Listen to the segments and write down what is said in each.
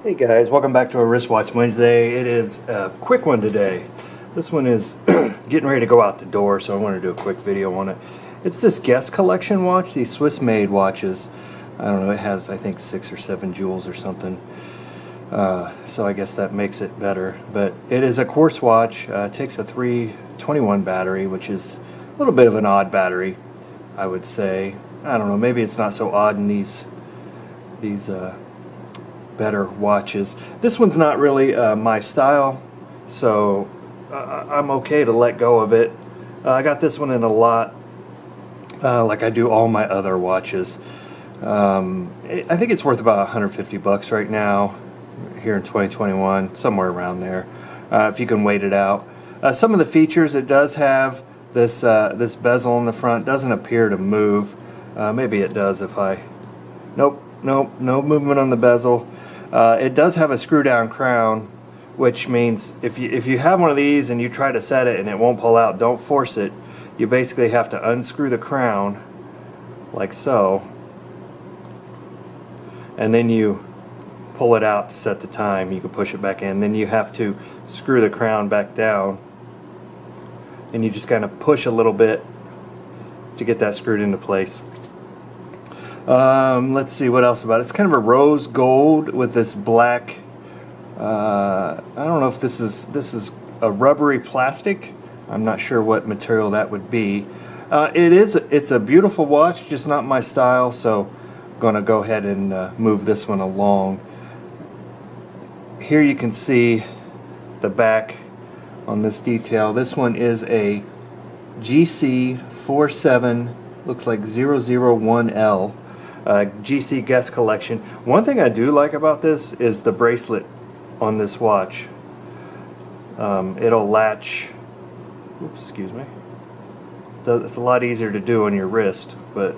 Hey guys, welcome back to a Wristwatch Wednesday. It is a quick one today. This one is getting ready to go out the door, so I want to do a quick video on it. It's this Guess Collection watch, these Swiss-made watches. I don't know, it has I think 6 or 7 jewels or something. So I guess that makes it better. But it is a quartz watch. It takes a 321 battery, which is a little bit of an odd battery, I would say. I don't know, maybe it's not so odd in these better watches. This one's not really my style, so I'm okay to let go of it. I got this one in a lot, like I do all my other watches. I think it's worth about 150 bucks right now here in 2021, somewhere around there, if you can wait it out. Some of the features, it does have this this bezel in the front. Doesn't appear to move. Maybe it does if I... Nope, no movement on the bezel. It does have a screw down crown, which means if you have one of these and you try to set it and it won't pull out, don't force it. You basically have to unscrew the crown like so, and then you pull it out to set the time. You can push it back in, then you have to screw the crown back down, and you just kind of push a little bit to get that screwed into place. Let's see what else about it. It's kind of a rose gold with this black, I don't know if this is a rubbery plastic. I'm not sure what material that would be. It's a beautiful watch, just not my style, so I'm going to go ahead and move this one along. Here you can see the back on this detail. This one is a GC4001, looks like 001L. GC Guess Collection. One thing I do like about this is the bracelet on this watch. It'll latch. Oops, excuse me. It's a lot easier to do on your wrist, but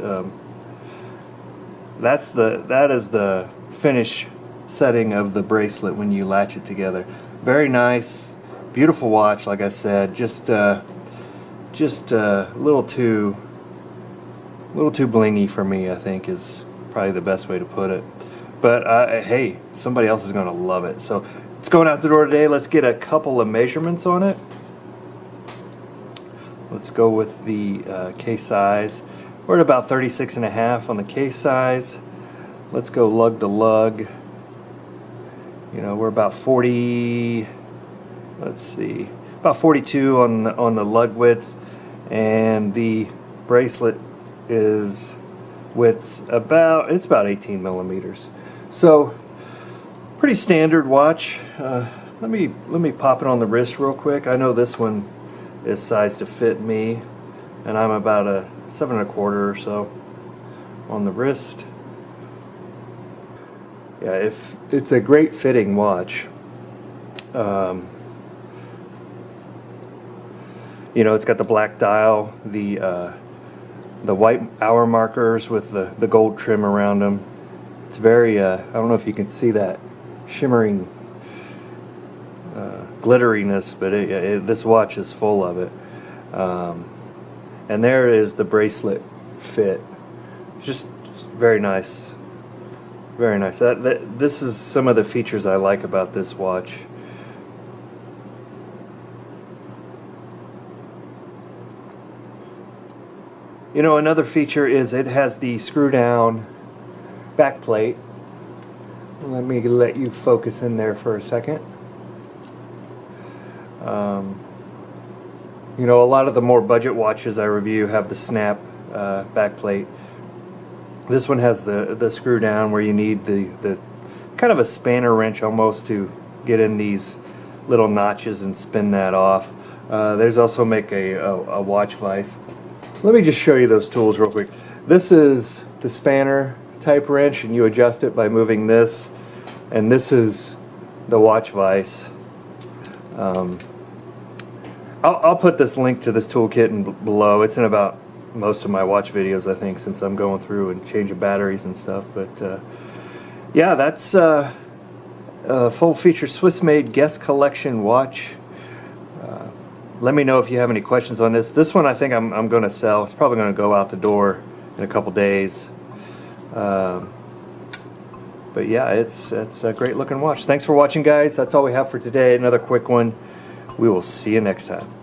that is the finish setting of the bracelet when you latch it together. Very nice, beautiful watch. Like I said, just a little too blingy for me, I think, is probably the best way to put it. But hey, somebody else is going to love it. So it's going out the door today. Let's get a couple of measurements on it. Let's go with the case size. We're at about 36.5 on the case size. Let's go lug to lug. You know, we're about 40. Let's see, about 42 on the lug width, and the bracelet is about 18 millimeters. So pretty standard watch. Let me pop it on the wrist real quick. I know this one is sized to fit me, and I'm about a 7 1/4 or so on the wrist. Yeah, if it's a great fitting watch. You know, it's got the black dial, the white hour markers with the gold trim around them. It's very, I don't know if you can see that shimmering glitteriness, but this watch is full of it. And there is the bracelet fit. It's just very nice. Very nice. This is some of the features I like about this watch. You know, another feature is it has the screw down back plate. Let me let you focus in there for a second. You know, a lot of the more budget watches I review have the snap back plate. This one has the screw down where you need the kind of a spanner wrench almost to get in these little notches and spin that off. There's also make a watch vise. Let me just show you those tools real quick. This is the spanner type wrench, and you adjust it by moving this, and this is the watch vise. I'll put this link to this toolkit below. It's in about most of my watch videos, I think, since I'm going through and changing batteries and stuff. But yeah, that's a full feature Swiss-made Guess Collection watch. Let me know if you have any questions on this. This one I think I'm going to sell. It's probably going to go out the door in a couple days. But yeah, it's a great looking watch. Thanks for watching, guys. That's all we have for today. Another quick one. We will see you next time.